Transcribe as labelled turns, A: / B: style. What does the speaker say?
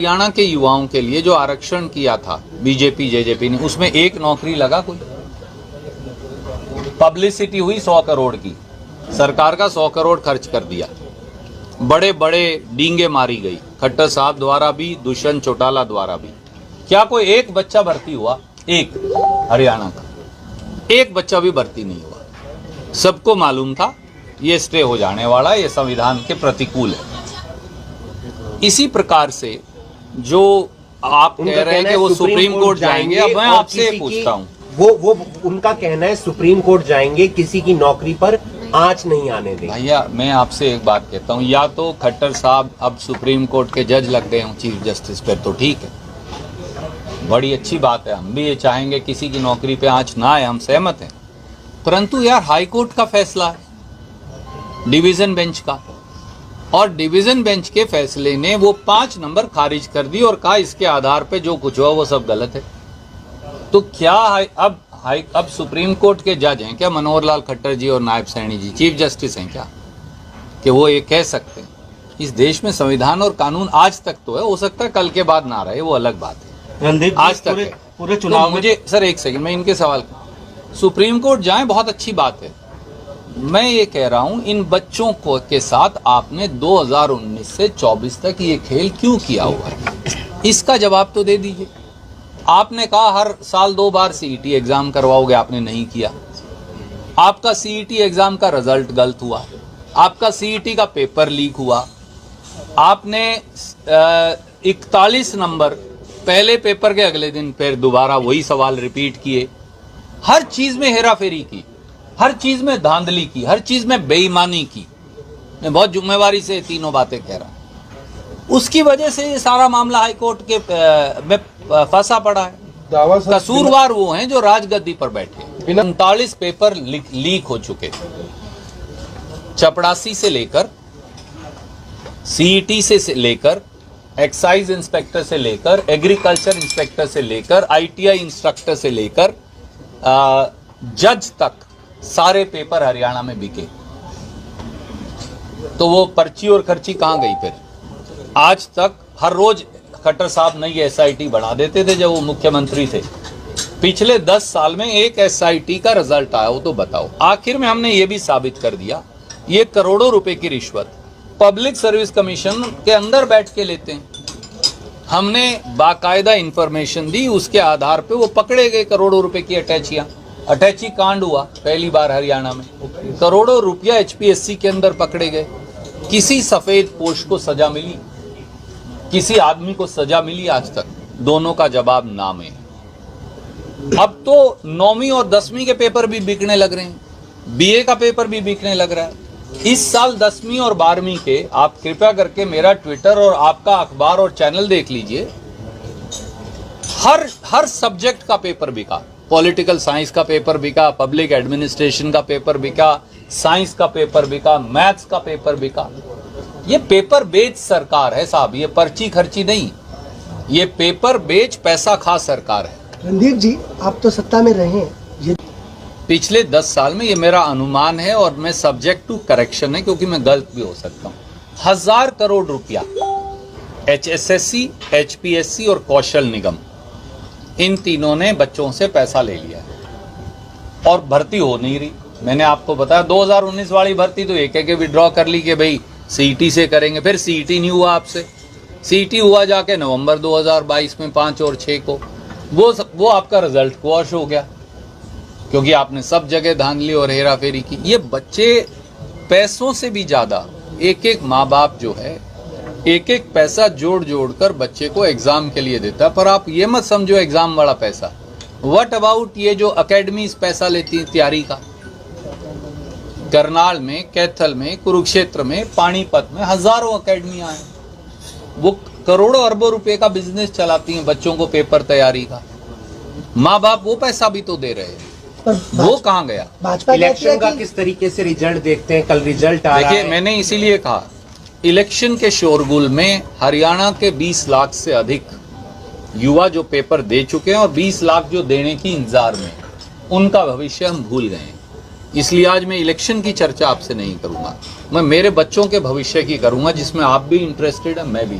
A: हरियाणा के युवाओं के लिए जो आरक्षण किया था बीजेपी जेजेपी ने, उसमें एक नौकरी लगा कोई? पब्लिसिटी हुई 100 करोड़ की, सरकार का 100 करोड़ खर्च कर दिया, बड़े बड़े डींगे मारी गई, खट्टर साहब द्वारा भी, दुष्यंत चौटाला द्वारा भी। क्या कोई एक बच्चा भर्ती हुआ? एक हरियाणा का एक बच्चा भी भर्ती नहीं हुआ। सबको मालूम था ये स्टे हो जाने वाला, ये संविधान के प्रतिकूल है। इसी प्रकार से जो आप कह रहे हैं कि वो सुप्रीम कोर्ट जाएंगे, अब मैं आपसे पूछता हूँ,
B: वो उनका कहना है सुप्रीम कोर्ट जाएंगे, किसी की नौकरी पर आंच नहीं आने देंगे।
A: भैया मैं आपसे एक बात कहता हूँ, या तो खट्टर साहब अब सुप्रीम कोर्ट के जज लग गए हों चीफ जस्टिस पर, तो ठीक है, बड़ी अच्छी बात है, हम भी ये चाहेंगे किसी की नौकरी पे आंच ना आए, हम सहमत हैं। परंतु यार हाई कोर्ट का फैसला है, डिवीजन बेंच का, और डिवीजन बेंच के फैसले ने वो 5 नंबर खारिज कर दी और कहा इसके आधार पे जो कुछ हुआ वो सब गलत है। तो क्या अब सुप्रीम कोर्ट के जज हैं क्या मनोहर लाल खट्टर जी और नायब सैनी जी, चीफ जस्टिस हैं क्या, कि वो ये कह सकते हैं? इस देश में संविधान और कानून आज तक तो है, हो सकता है कल के बाद ना रहे, वो अलग बात है, आज तक पूरे चुनाव तो मुझे सर एक सेकंड मैं इनके सवाल, सुप्रीम कोर्ट जाए बहुत अच्छी बात है, मैं ये कह रहा हूं इन बच्चों को के साथ आपने 2019 से 24 तक ये खेल क्यों किया हुआ है? इसका जवाब तो दे दीजिए। आपने कहा हर साल 2 बार सीईटी एग्जाम करवाओगे, आपने नहीं किया। आपका सीईटी एग्जाम का रिजल्ट गलत हुआ, आपका सीईटी का पेपर लीक हुआ, आपने 41 नंबर पहले पेपर के अगले दिन फिर दोबारा वही सवाल रिपीट किए, हर चीज में हेराफेरी की, हर चीज में धांधली की, हर चीज में बेईमानी की। मैं बहुत जिम्मेवारी से तीनों बातें कह रहा हूं। उसकी वजह से ये सारा मामला हाईकोर्ट के में फंसा पड़ा है। कसूरवार वो हैं जो राजगद्दी पर बैठे। 39 पेपर लीक हो चुके, चपड़ासी से लेकर, सीईटी से लेकर, एक्साइज इंस्पेक्टर से लेकर, एग्रीकल्चर इंस्पेक्टर से लेकर, आईटीआई इंस्ट्रक्टर से लेकर जज तक सारे पेपर हरियाणा में बिके। तो वो पर्ची और खर्ची कहां गई फिर? आज तक हर रोज खट्टर साहब नई एसआईटी बढ़ा देते थे जब वो मुख्यमंत्री थे। पिछले 10 साल में एक एसआईटी का रिजल्ट आया हो तो बताओ। आखिर में हमने ये भी साबित कर दिया, ये करोड़ों रुपए की रिश्वत पब्लिक सर्विस कमीशन के अंदर बैठ के लेते हैं। हमने बाकायदा इंफॉर्मेशन दी, उसके आधार पे वो पकड़े गए करोड़ों रुपए की अटैची कांड हुआ पहली बार हरियाणा में, करोड़ों रुपया एचपीएससी के अंदर पकड़े गए। किसी सफेद पोश को सजा मिली, किसी आदमी को सजा मिली आज तक? दोनों का जवाब ना में। अब तो 9वीं और 10वीं के पेपर भी बिकने लग रहे हैं, बीए का पेपर भी बिकने लग रहा है। इस साल 10वीं और 12वीं के, आप कृपया करके मेरा ट्विटर और आपका अखबार और चैनल देख लीजिए, हर सब्जेक्ट का पेपर बिका। पॉलिटिकल साइंस का पेपर बिका, पब्लिक एडमिनिस्ट्रेशन का पेपर बिका, साइंस का पेपर बिका, मैथ्स का पेपर बिका। ये पेपर बेच सरकार है साहब, ये पर्ची खर्ची नहीं, ये पेपर बेच पैसा खा सरकार है।
C: रणदीप जी, आप तो सत्ता में रहे हैं,
A: पिछले 10 साल में, ये मेरा अनुमान है और मैं सब्जेक्ट टू करेक्शन है क्योंकि मैं गलत भी हो सकता हूँ, 1000 करोड़ रुपया एचएसएससी, एचपीएससी और कौशल निगम, इन तीनों ने बच्चों से पैसा ले लिया है और भर्ती हो नहीं रही। मैंने आपको बताया 2019 वाली भर्ती तो एक विड्रॉ कर ली कि भाई सीईटी से करेंगे, फिर सीईटी नहीं हुआ आपसे, सीईटी हुआ जाके नवंबर 2022 में 5 और 6 को, वो आपका रिजल्ट क्वॉश हो गया क्योंकि आपने सब जगह धांधली और हेरा फेरी की। ये बच्चे पैसों से भी ज्यादा, एक माँ बाप जो है एक पैसा जोड़ कर बच्चे को एग्जाम के लिए देता है। पर आप ये मत समझो एग्जाम वाला पैसा, व्हाट अबाउट ये जो अकेडमीज पैसा लेती है तैयारी का, करनाल में, कैथल में, कुरुक्षेत्र में, पानीपत में हजारों अकेडमियां हैं, वो करोड़ों अरबों रुपए का बिजनेस चलाती हैं बच्चों को पेपर तैयारी का। माँ बाप वो पैसा भी तो दे रहे हैं, वो कहाँ गया?
B: इलेक्शन का किस तरीके से रिजल्ट देखते हैं? कल रिजल्ट आ रहा है।
A: देखिए, मैंने इसीलिए कहा इलेक्शन के शोरगुल में हरियाणा के 20 लाख से अधिक युवा जो पेपर दे चुके हैं और 20 लाख जो देने की इंतजार में, उनका भविष्य हम भूल गए हैं। इसलिए आज मैं इलेक्शन की चर्चा आपसे नहीं करूंगा, मैं मेरे बच्चों के भविष्य की करूंगा जिसमें आप भी इंटरेस्टेड है, मैं भी।